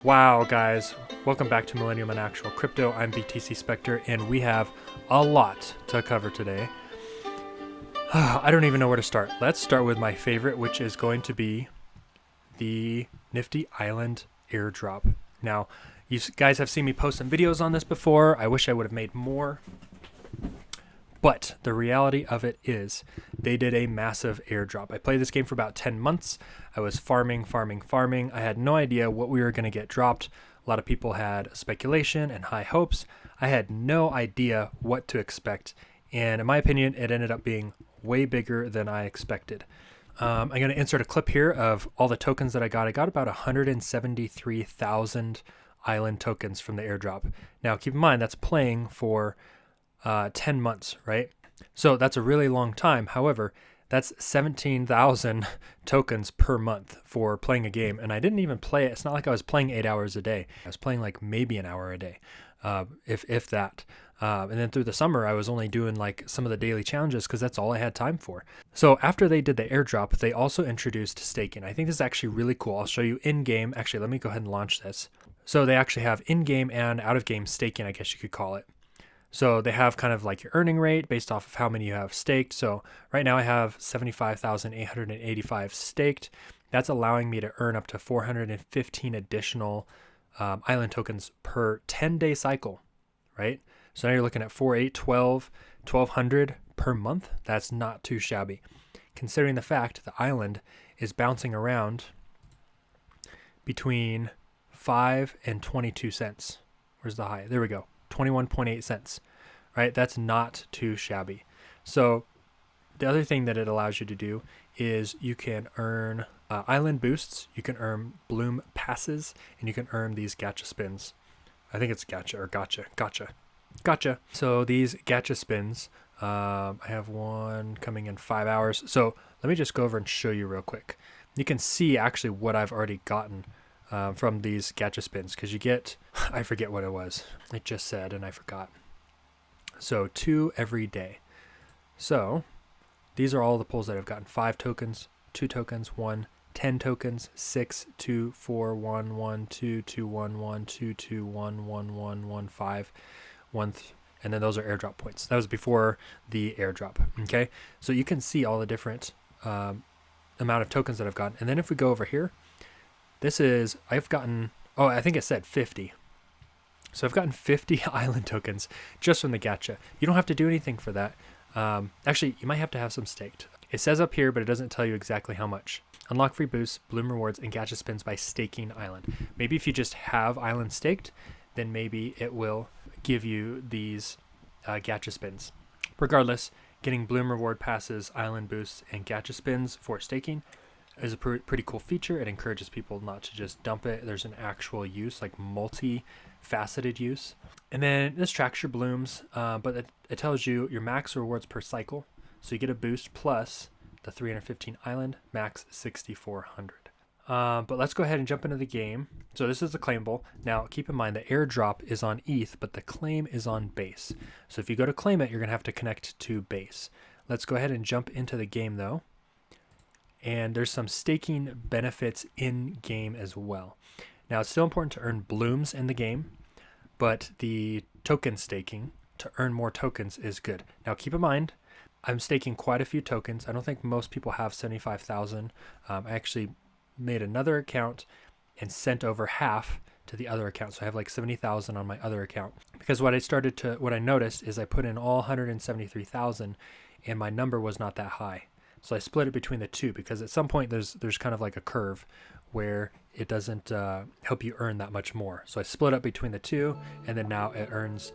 Wow, guys, welcome back to Millennium and Actual Crypto. I'm BTC Spectre, and we have a lot to cover today. I don't even know where to start. Let's start with my favorite, which is going to be the Nifty Island AIRDROP. Now, you guys have seen me post some videos on this before. I wish I would have made more. But the reality of it is they did a massive airdrop. I played this game for about 10 months. I was farming. I had no idea what we were going to get dropped. A lot of people had speculation and high hopes. I had no idea what to expect. And in my opinion, it ended up being way bigger than I expected. I'm going to insert a clip here of all the tokens that I got. I got about 173,000 island tokens from the airdrop. Now, keep in mind, that's playing for 10 months, right? So that's a really long time. However, that's 17,000 tokens per month for playing a game. And I didn't even play it. It's not like I was playing 8 hours a day. I was playing like maybe an hour a day, if that. And then through the summer, I was only doing like some of the daily challenges because that's all I had time for. So after they did the airdrop, they also introduced staking. I think this is actually really cool. I'll show you in-game. Actually, let me go ahead and launch this. So they actually have in-game and out-of-game staking, I guess you could call it. So they have kind of like your earning rate based off of how many you have staked. So right now I have 75,885 staked. That's allowing me to earn up to 415 additional island tokens per 10-day cycle, right? So now you're looking at 4, 8, 12, 1,200 per month. That's not too shabby, considering the fact the island is bouncing around between 5 and 22 cents. Where's the high? There we go. 21.8 cents, right? That's not too shabby. So the other thing that it allows you to do is you can earn island boosts, you can earn bloom passes, and you can earn these gacha spins. I think it's gotcha. So these gacha spins, I have one coming in 5 hours. So let me just go over and show you real quick. You can see actually what I've already gotten from these gacha spins, because you get, I forget what it was. It just said, and I forgot. So 2 every day. So these are all the pulls that I've gotten. 5 tokens, 2 tokens, 1, 10 tokens, 6, 2, 4, 1, 1, 2, 2, 1, 1, 2, 2, 1, 1, 1, 1, 5, 1, and then those are airdrop points. That was before the airdrop. Okay, so you can see all the different amount of tokens that I've gotten. And then if we go over here, this is, I've gotten, oh, I think it said 50. So I've gotten 50 island tokens just from the gacha. You don't have to do anything for that. Actually, you might have to have some staked. It says up here, but it doesn't tell you exactly how much. Unlock free boosts, bloom rewards, and gacha spins by staking island. Maybe if you just have island staked, then maybe it will give you these gacha spins. Regardless, getting bloom reward passes, island boosts, and gacha spins for staking is a pretty cool feature. It encourages people not to just dump it. There's an actual use, like multi-faceted use. And then this tracks your blooms, but it tells you your max rewards per cycle. So you get a boost plus the 315 island, max 6,400. But let's go ahead and jump into the game. So this is the claimable. Now keep in mind the airdrop is on ETH, but the claim is on Base. So if you go to claim it, you're gonna have to connect to Base. Let's go ahead and jump into the game though. And there's some staking benefits in game as well. Now it's still important to earn blooms in the game, but the token staking to earn more tokens is good. Now keep in mind, I'm staking quite a few tokens. I don't think most people have 75,000. I actually made another account and sent over half to the other account. So I have like 70,000 on my other account, because what I noticed is I put in all 173,000 and my number was not that high. So I split it between the two, because at some point there's kind of like a curve where it doesn't help you earn that much more. So I split up between the two, and then now it earns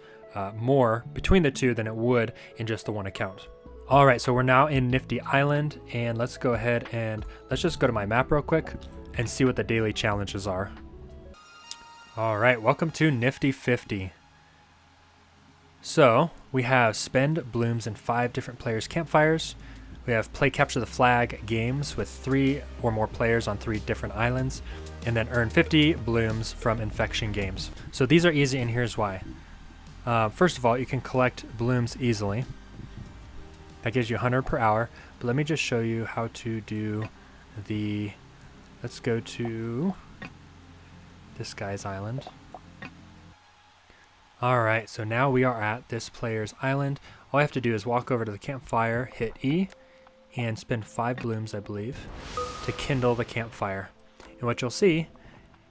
more between the two than it would in just the one account. All right, so we're now in Nifty Island, and let's go ahead and let's just go to my map real quick and see what the daily challenges are. All right, welcome to Nifty 50. So we have spend blooms in 5 different players' campfires. We have play capture the flag games with 3 or more players on 3 different islands, and then earn 50 blooms from infection games. So these are easy, and here's why. First of all, you can collect blooms easily. That gives you 100 per hour. But let me just show you how to do the, let's go to this guy's island. Alright, so now we are at this player's island. All I have to do is walk over to the campfire, hit E, and spend 5 blooms, I believe, to kindle the campfire. And what you'll see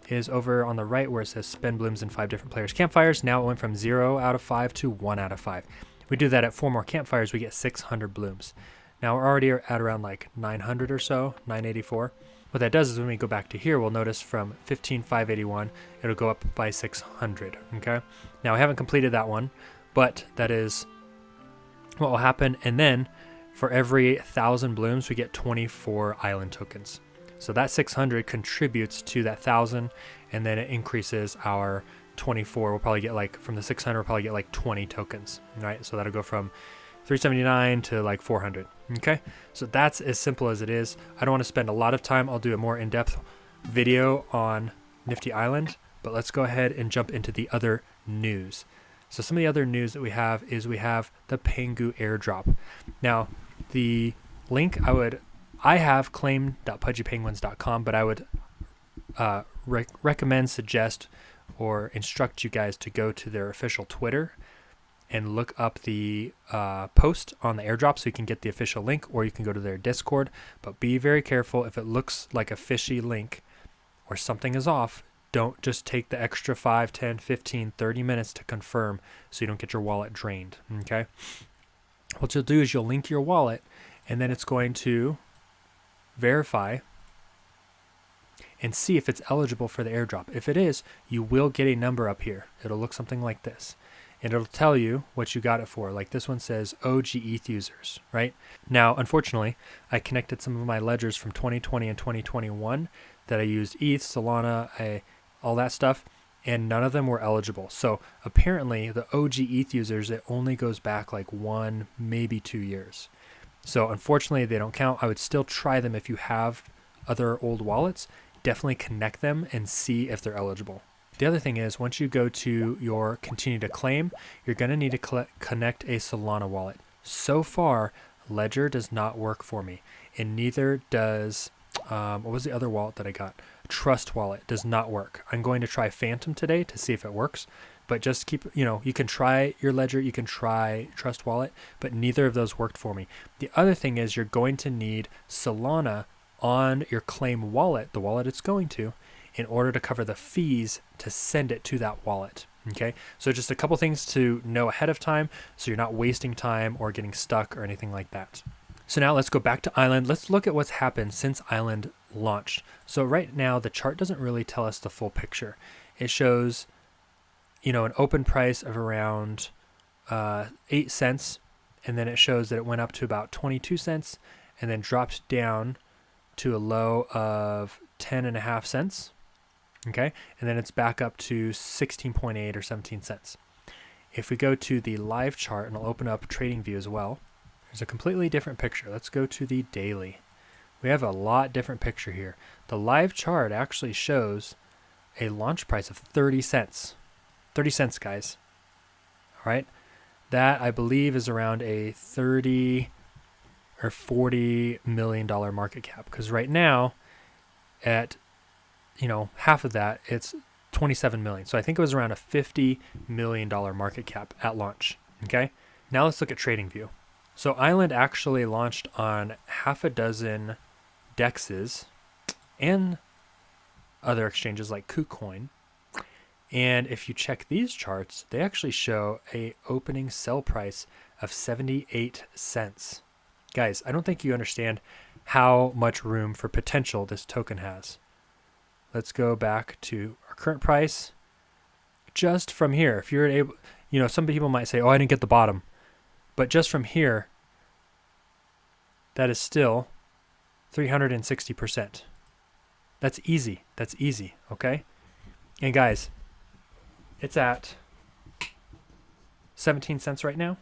is over on the right where it says spend blooms in 5 different players' campfires, now it went from 0 out of 5 to 1 out of 5. We do that at 4 more campfires, we get 600 blooms. Now we're already at around like 900 or so, 984. What that does is when we go back to here, we'll notice from 15,581, it'll go up by 600, okay? Now I haven't completed that one, but that is what will happen. And then for every 1,000 blooms, we get 24 island tokens. So that 600 contributes to that 1,000, and then it increases our 24. We'll probably get like, from the 600, we'll probably get like 20 tokens, right? So that'll go from 379 to like 400. Okay, so that's as simple as it is. I don't want to spend a lot of time. I'll do a more in-depth video on Nifty Island, but let's go ahead and jump into the other news. So some of the other news that we have is we have the Pengu airdrop. Now, the link I have claim.pudgypenguins.com, but I would recommend, suggest, or instruct you guys to go to their official Twitter and look up the post on the airdrop so you can get the official link, or you can go to their Discord. But be very careful. If it looks like a fishy link or something is off, don't just take the extra 5, 10, 15, 30 minutes to confirm so you don't get your wallet drained, okay? What you'll do is you'll link your wallet, and then it's going to verify and see if it's eligible for the airdrop. If it is, you will get a number up here. It'll look something like this. And it'll tell you what you got it for. Like this one says OG ETH users, right? Now, unfortunately, I connected some of my ledgers from 2020 and 2021 that I used ETH, Solana, all that stuff, and none of them were eligible. So apparently the OG ETH users, it only goes back like 1, maybe 2 years. So unfortunately, they don't count. I would still try them if you have other old wallets. Definitely connect them and see if they're eligible. The other thing is, once you go to your continue to claim, you're going to need to connect a Solana wallet. So far, Ledger does not work for me, and neither does, what was the other wallet that I got? Trust wallet does not work. I'm going to try Phantom today to see if it works, but just keep, you can try your Ledger, you can try Trust wallet, but neither of those worked for me. The other thing is you're going to need Solana on your claim wallet, the wallet it's going to, in order to cover the fees to send it to that wallet. Okay, so just a couple things to know ahead of time so you're not wasting time or getting stuck or anything like that. So now let's go back to Island. Let's look at what's happened since Island launched. So right now the chart doesn't really tell us the full picture. It shows, an open price of around 8 cents, and then it shows that it went up to about 22 cents and then dropped down to a low of 10.5 cents. Okay, and then it's back up to 16.8 or 17 cents. If we go to the live chart, and I'll open up TradingView as well, there's a completely different picture. Let's go to the daily. We have a lot different picture here. The live chart actually shows a launch price of 30 cents. 30 cents, guys. All right, that I believe is around a 30 or $40 million market cap, because right now at half of that, it's 27 million. So I think it was around a $50 million market cap at launch. Okay, now let's look at TradingView. So Island actually launched on half a dozen dexes and other exchanges like KuCoin. And if you check these charts, they actually show a opening sell price of 78 cents. Guys, I don't think you understand how much room for potential this token has. Let's go back to our current price. Just from here, if you're able, some people might say, oh, I didn't get the bottom. But just from here, that is still 360%. That's easy. That's easy, okay? And guys, it's at 17 cents right now.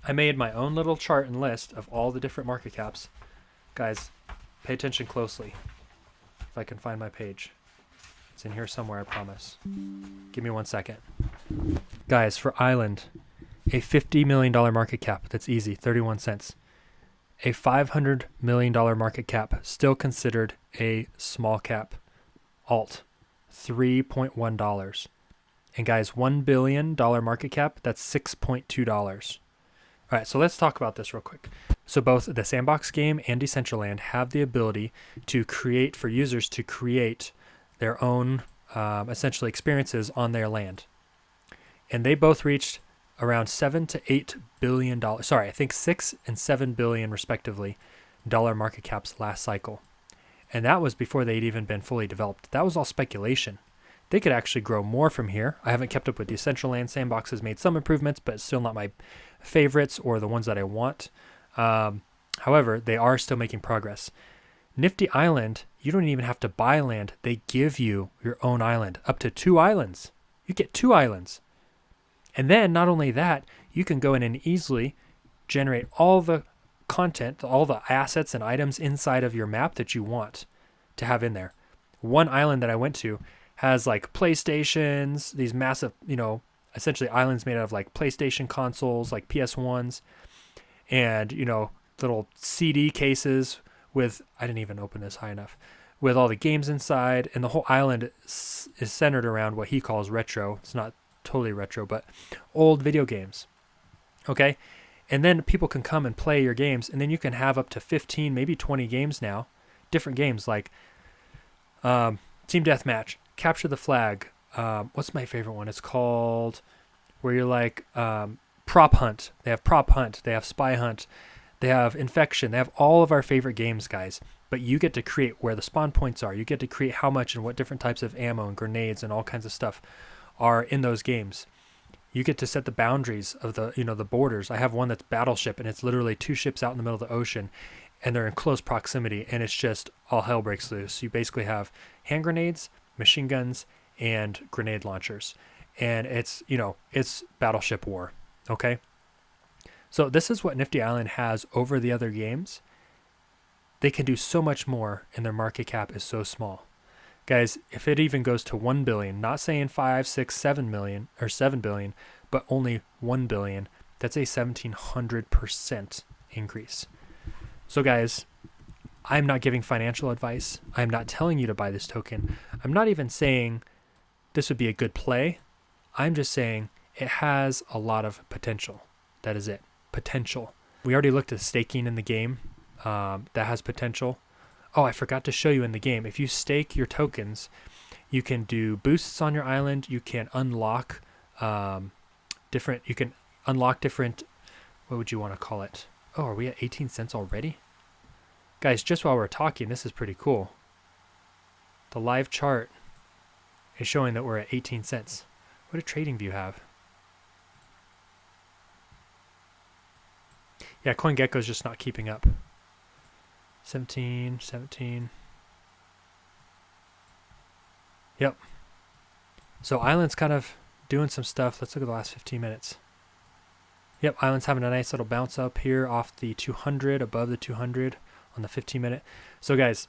I made my own little chart and list of all the different market caps. Guys, pay attention closely. If I can find my page. It's in here somewhere, I promise. Give me 1 second. Guys, for Island, a $50 million market cap, that's easy, 31 cents. A $500 million market cap, still considered a small cap alt, $3.1. And guys, $1 billion market cap, that's $6.2. All right, so let's talk about this real quick. So both the Sandbox game and Decentraland have the ability to create, for users to create their own essentially experiences on their land. And they both reached around $7 to $8 billion. Sorry, I think 6 and 7 billion respectively dollar market caps last cycle. And that was before they'd even been fully developed. That was all speculation. They could actually grow more from here. I haven't kept up with Decentraland. Sandbox has made some improvements, but still not my favorites or the ones that I want. However, they are still making progress. Nifty Island, you don't even have to buy land. They give you your own island, up to 2 islands. You get 2 islands. And then not only that, you can go in and easily generate all the content, all the assets and items inside of your map that you want to have in there. One island that I went to has like PlayStations, these massive, essentially islands made out of like PlayStation consoles, like PS1s, and, little CD cases with, I didn't even open this high enough, with all the games inside. And the whole island is centered around what he calls retro. It's not totally retro, but old video games. Okay. And then people can come and play your games, and then you can have up to 15, maybe 20 games now, different games like Team Deathmatch, Capture the Flag. What's my favorite one? It's called where you're like Prop Hunt. They have Prop Hunt. They have Spy Hunt. They have Infection. They have all of our favorite games, guys. But you get to create where the spawn points are. You get to create how much and what different types of ammo and grenades and all kinds of stuff are in those games. You get to set the boundaries of the, the borders. I have one that's Battleship, and it's literally 2 ships out in the middle of the ocean, and they're in close proximity, and it's just all hell breaks loose. You basically have hand grenades, machine guns, and grenade launchers. And it's, it's Battleship War. Okay? So this is what Nifty Island has over the other games. They can do so much more, and their market cap is so small. Guys, if it even goes to 1 billion, not saying 5, 6, 7 million or 7 billion, but only 1 billion, that's a 1700% increase. So guys, I'm not giving financial advice. I'm not telling you to buy this token. I'm not even saying this would be a good play. I'm just saying it has a lot of potential. That is it. Potential. We already looked at staking in the game. That has potential. Oh, I forgot to show you in the game. If you stake your tokens, you can do boosts on your island. You can unlock different, what would you want to call it? Oh, are we at 18 cents already? Guys, just while we're talking, this is pretty cool. The live chart is showing that we're at 18 cents. What did TradingView have? Yeah, CoinGecko's just not keeping up. 17. Yep. So Island's kind of doing some stuff. Let's look at the last 15 minutes. Yep, Island's having a nice little bounce up here off the 200, above the 200 on the 15 minute. So guys,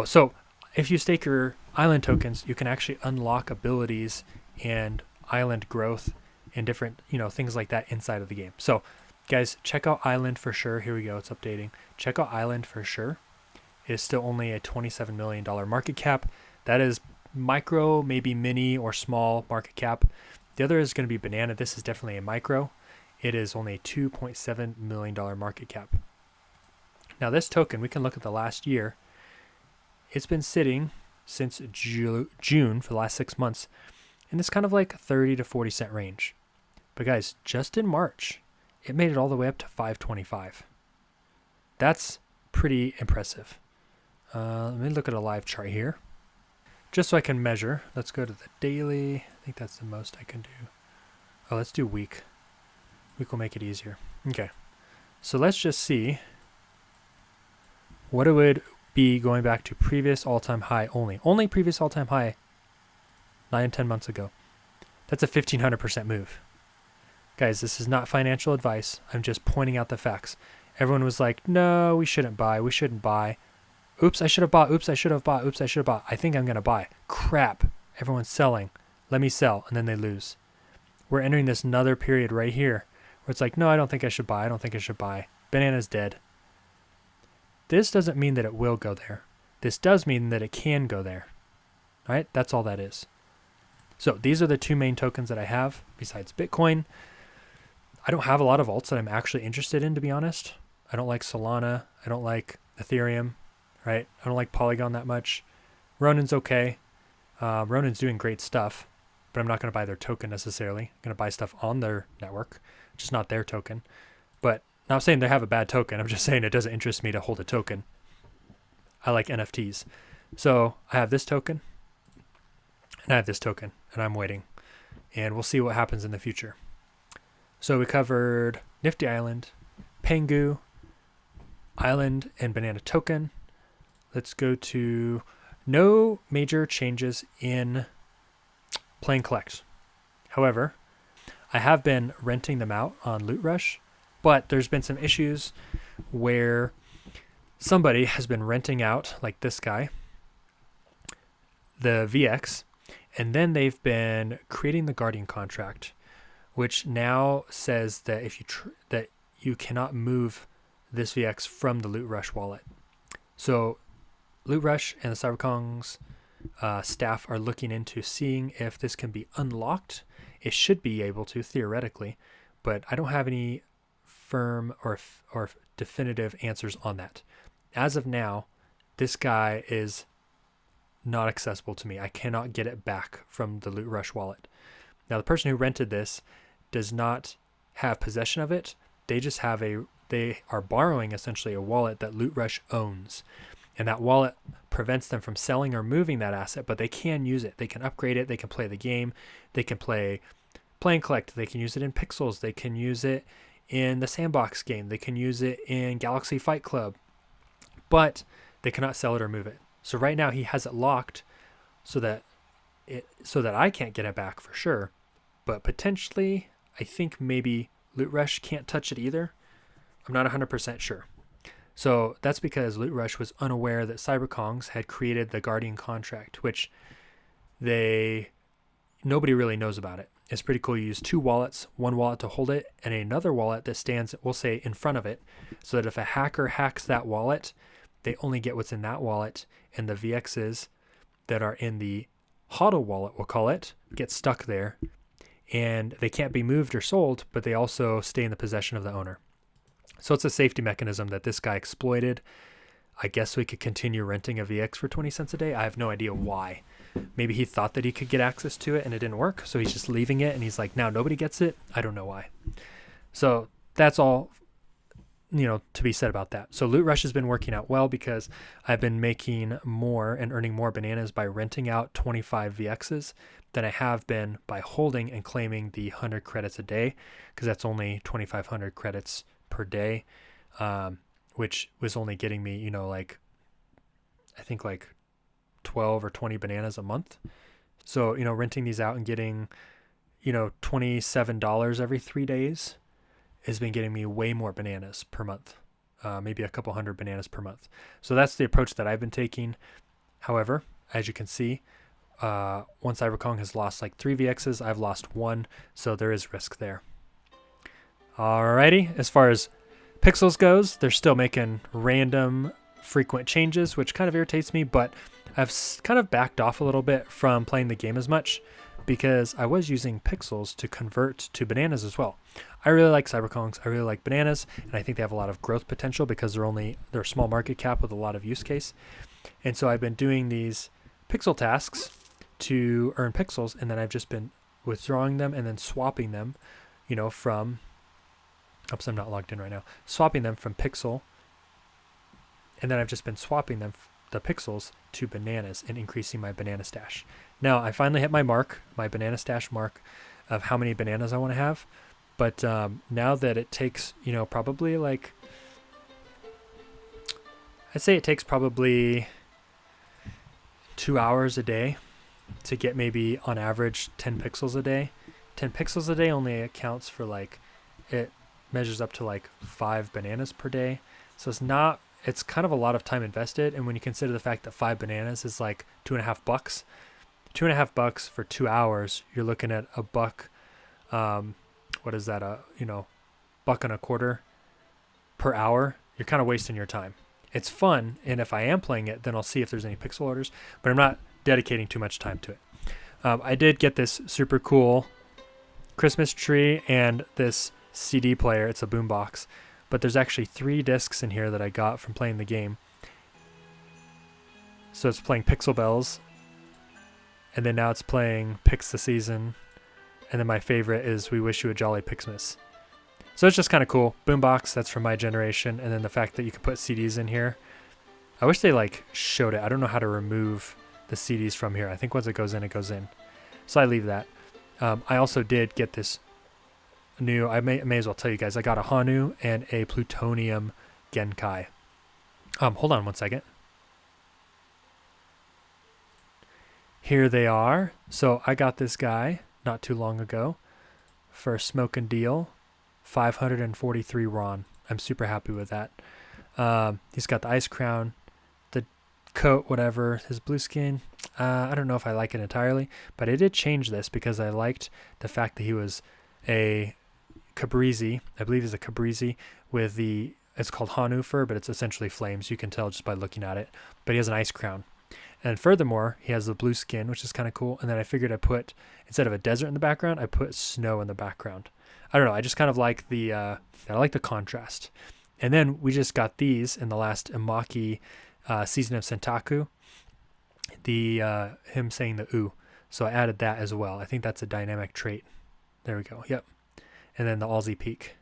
so if you stake your Island tokens, you can actually unlock abilities and Island growth and different, things like that inside of the game. So guys, check out Island for sure. Here we go. It's updating. Check out Island for sure. It is still only a $27 million market cap. That is micro, maybe mini or small market cap. The other is going to be Banana. This is definitely a micro. It is only a $2.7 million market cap. Now this token, we can look at the last year. It's been sitting since June for the last 6 months in this kind of like 30 to 40 cent range. But guys, just in March, it made it all the way up to 525. That's pretty impressive. Let me look at a live chart here. Just so I can measure. Let's go to the daily. I think that's the most I can do. Oh, let's do week. Week will make it easier. Okay. So let's just see what it would be going back to previous all-time high only. Only previous all-time high 9, 10 months ago. That's a 1,500% move. Guys, this is not financial advice. I'm just pointing out the facts. Everyone was like, no, we shouldn't buy. We shouldn't buy. Oops, I should have bought. Oops, I should have bought. Oops, I should have bought. I think I'm going to buy. Crap. Everyone's selling. Let me sell. And then they lose. We're entering this another period right here where it's like, no, I don't think I should buy. I don't think I should buy. Banana's dead. This doesn't mean that it will go there. This does mean that it can go there. All right, that's all that is. So these are the two main tokens that I have besides Bitcoin. I don't have a lot of alts that I'm actually interested in, to be honest. I don't like Solana. I don't like Ethereum, right? I don't like Polygon that much. Ronin's okay. Ronin's doing great stuff, but I'm not going to buy their token necessarily. I'm going to buy stuff on their network, just not their token. But not saying they have a bad token. I'm just saying it doesn't interest me to hold a token. I like NFTs. So I have this token, and I have this token, and I'm waiting. And we'll see what happens in the future. So we covered Nifty Island, Pengu, Island, and Banana Token. Let's go to no major changes in Plain Collect. However, I have been renting them out on Loot Rush, but there's been some issues where somebody has been renting out, like this guy, the VX, and then they've been creating the Guardian contract, which now says that if you cannot move this VX from the Loot Rush wallet. So Loot Rush and the Cyberkong's staff are looking into seeing if this can be unlocked. It should be able to, theoretically, but I don't have any firm or definitive answers on that. As of now, this guy is not accessible to me. I cannot get it back from the Loot Rush wallet. Now, the person who rented this does not have possession of it. They are borrowing essentially a wallet that Loot Rush owns. And that wallet prevents them from selling or moving that asset, but they can use it. They can upgrade it. They can play the game. They can play and Collect. They can use it in Pixels. They can use it in the Sandbox game. They can use it in Galaxy Fight Club, but they cannot sell it or move it. So right now he has it locked so that I can't get it back for sure. But potentially, I think maybe Loot Rush can't touch it either. I'm not 100% sure. So that's because Loot Rush was unaware that Cyberkongs had created the Guardian contract, which nobody really knows about it. It's pretty cool. You use two wallets, one wallet to hold it and another wallet that stands, we'll say, in front of it, so that if a hacker hacks that wallet, they only get what's in that wallet, and the VXs that are in the HODL wallet, we'll call it, get stuck there, and they can't be moved or sold, but they also stay in the possession of the owner. So it's a safety mechanism that this guy exploited. I guess we could continue renting a VX for 20 cents a day. I have no idea why. Maybe he thought that he could get access to it and it didn't work, so he's just leaving it, and he's like, now nobody gets it. I don't know why. So that's all, to be said about that. So Loot Rush has been working out well because I've been making more and earning more bananas by renting out 25 VXs than I have been by holding and claiming the 100 credits a day, because that's only 2,500 credits per day, which was only getting me, I think 12 or 20 bananas a month. So, renting these out and getting, $27 every 3 days has been getting me way more bananas per month, maybe a couple hundred bananas per month. So that's the approach that I've been taking. However, as you can see, one Cyberkong has lost 3 VXs. I've lost 1, so there is risk there. Alrighty, as far as Pixels goes, they're still making random frequent changes, which kind of irritates me, but I've kind of backed off a little bit from playing the game as much because I was using Pixels to convert to bananas as well. I really like Cyberkongs, I really like bananas, and I think they have a lot of growth potential because they're a small market cap with a lot of use case. And so I've been doing these pixel tasks to earn pixels, and then I've just been withdrawing them and then swapping them, from... Oops, I'm not logged in right now. Swapping them from Pixel, and then I've just been swapping them, the pixels, to bananas and increasing my banana stash. Now, I finally hit my banana stash mark of how many bananas I want to have, but now that it takes, probably I'd say it takes probably 2 hours a day to get maybe on average 10 pixels a day. 10 pixels a day only accounts for it measures up to 5 bananas per day. So it's kind of a lot of time invested. And when you consider the fact that 5 bananas is $2.50, $2.50 for 2 hours, you're looking at $1. What is that? $1.25 per hour. You're kind of wasting your time. It's fun. And if I am playing it, then I'll see if there's any pixel orders, but I'm not dedicating too much time to it. I did get this super cool Christmas tree and this CD player. It's a boombox, but there's actually 3 discs in here that I got from playing the game. So it's playing Pixel Bells, and then now it's playing Pix the Season, and then my favorite is We Wish You a Jolly Pixmas. So it's just kind of cool. Boombox, that's from my generation, and then the fact that you can put CDs in here. I wish they like showed it. I don't know how to remove the CDs from here. I think once it goes in, it goes in. So I leave that. I also did get this new, I may as well tell you guys, I got a Hanu and a Plutonium Genkai. Hold on one second. Here they are. So I got this guy not too long ago for a smoke and deal, 543 RON. I'm super happy with that. He's got the ice crown, the coat, whatever, his blue skin. I don't know if I like it entirely, but I did change this because I liked the fact that he was a Cabrizi. I believe he's a Cabrizi with the, it's called Hanu fur, but it's essentially flames. You can tell just by looking at it. But he has an ice crown. And furthermore, he has the blue skin, which is kind of cool. And then I figured I put, instead of a desert in the background, I put snow in the background. I don't know. I just kind of like the, I like the contrast. And then we just got these in the last Imaki season of Sentaku. The him saying the ooh. So I added that as well. I think that's a dynamic trait. There we go. Yep. And then the Aussie peak.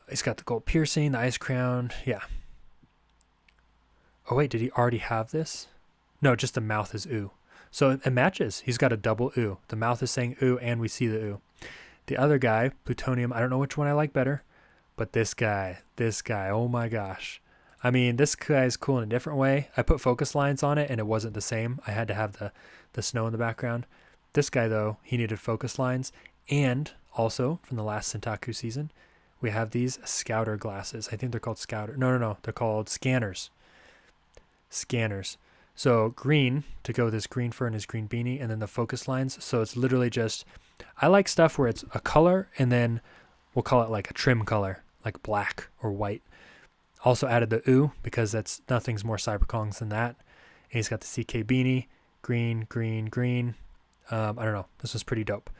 He's got the gold piercing, the ice crown. Yeah. Oh wait, did he already have this? No, just the mouth is ooh. So it matches. He's got a double ooh. The mouth is saying ooh, and we see the ooh. The other guy, Plutonium, I don't know which one I like better, but this guy, oh my gosh. I mean, this guy is cool in a different way. I put focus lines on it, and it wasn't the same. I had to have the snow in the background. This guy, though, he needed focus lines. And also, from the last Sentaku season, we have these scouter glasses. I think they're called scouter. No. They're called scanners. Scanners. So green to go with his green fur and his green beanie, and then the focus lines. So it's literally just, I like stuff where it's a color, and then we'll call it like a trim color, like black or white. Also added the ooh because that's nothing's more cyberkongs than that. And he's got the CK beanie, green. I don't know. This was pretty dope.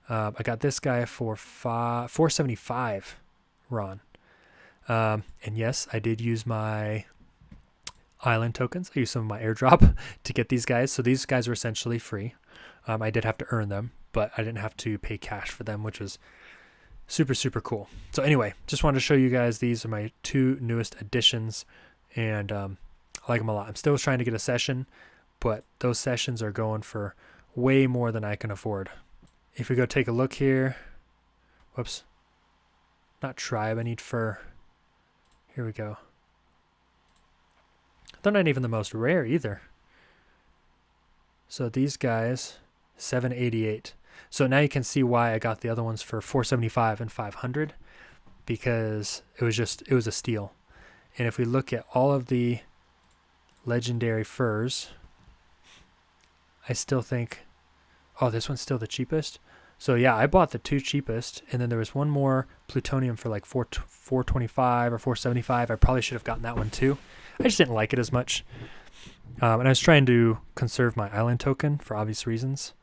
I got this guy for 475 RON. And yes, I did use my island tokens. I used some of my airdrop to get these guys. So these guys were essentially free. I did have to earn them, but I didn't have to pay cash for them, which was super cool. So anyway, just wanted to show you guys, these are my 2 newest additions, and I like them a lot. I'm still trying to get a session, but those sessions are going for way more than I can afford. If we go take a look here, whoops, not tribe, I need fur. Here we go. They're not even the most rare either. So these guys, 788. So now you can see why I got the other ones for 475 and 500, because it was a steal. And if we look at all of the legendary furs, I still think, oh, this one's still the cheapest. So yeah, I bought the 2 cheapest, and then there was one more Plutonium for like 425 or 475. I probably should have gotten that one too. I just didn't like it as much. And I was trying to conserve my island token for obvious reasons.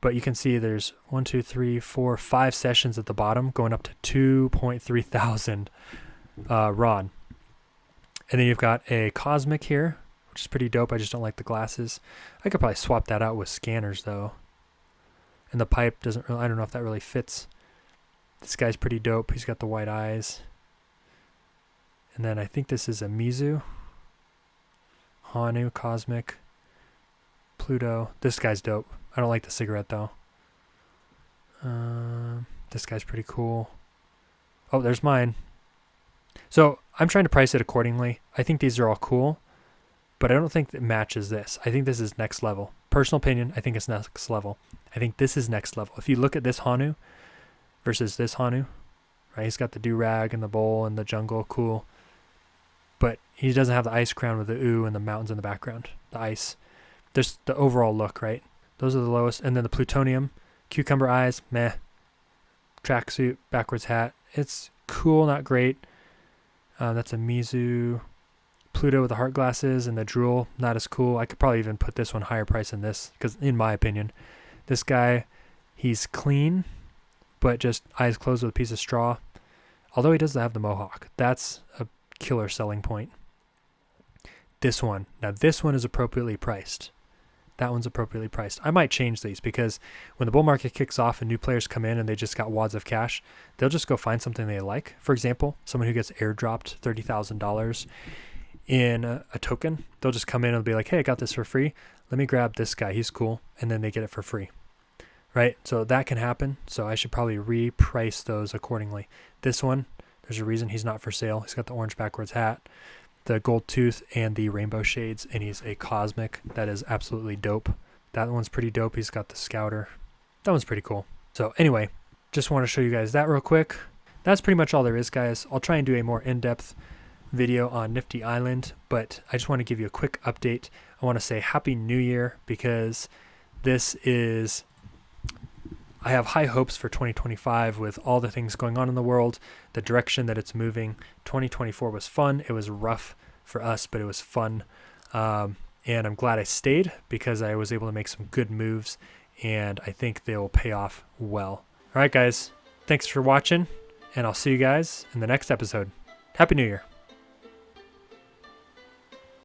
But you can see there's 1, 2, 3, 4, 5 sessions at the bottom, going up to 2.3 thousand RON. And then you've got a Cosmic here, which is pretty dope. I just don't like the glasses. I could probably swap that out with scanners, though. And the pipe doesn't really, I don't know if that really fits. This guy's pretty dope. He's got the white eyes. And then I think this is a Mizu. Hanu, Cosmic, Pluto. This guy's dope. I don't like the cigarette though. This guy's pretty cool. Oh, there's mine. So I'm trying to price it accordingly. I think these are all cool, but I don't think it matches this. I think this is next level. Personal opinion, I think it's next level. I think this is next level. If you look at this Hanu versus this Hanu, right? He's got the do-rag and the bowl and the jungle, cool. But he doesn't have the ice crown with the ooh and the mountains in the background. The ice. There's the overall look, right? Those are the lowest. And then the Plutonium, cucumber eyes, meh. Tracksuit, backwards hat. It's cool, not great. That's a Mizu. Pluto with the heart glasses and the drool, not as cool. I could probably even put this one higher price than this because, in my opinion, this guy, he's clean, but just eyes closed with a piece of straw. Although he doesn't have the mohawk. That's a killer selling point. This one. Now, this one is appropriately priced. That one's appropriately priced. I might change these because when the bull market kicks off and new players come in and they just got wads of cash, they'll just go find something they like. For example, someone who gets airdropped $30,000 in a token, they'll just come in and be like, hey, I got this for free. Let me grab this guy. He's cool. And then they get it for free. Right? So that can happen. So I should probably reprice those accordingly. This one, there's a reason he's not for sale. He's got the orange backwards hat, the gold tooth, and the rainbow shades, and he's a cosmic. That is absolutely dope. That one's pretty dope. He's got the scouter. That one's pretty cool. So anyway, just want to show you guys that real quick. That's pretty much all there is, guys. I'll try and do a more in-depth video on Nifty Island, but I just want to give you a quick update. I want to say Happy New Year because this is... I have high hopes for 2025 with all the things going on in the world, the direction that it's moving. 2024 was fun. It was rough for us, but it was fun. And I'm glad I stayed because I was able to make some good moves, and I think they will pay off well. All right, guys. Thanks for watching, and I'll see you guys in the next episode. Happy New Year.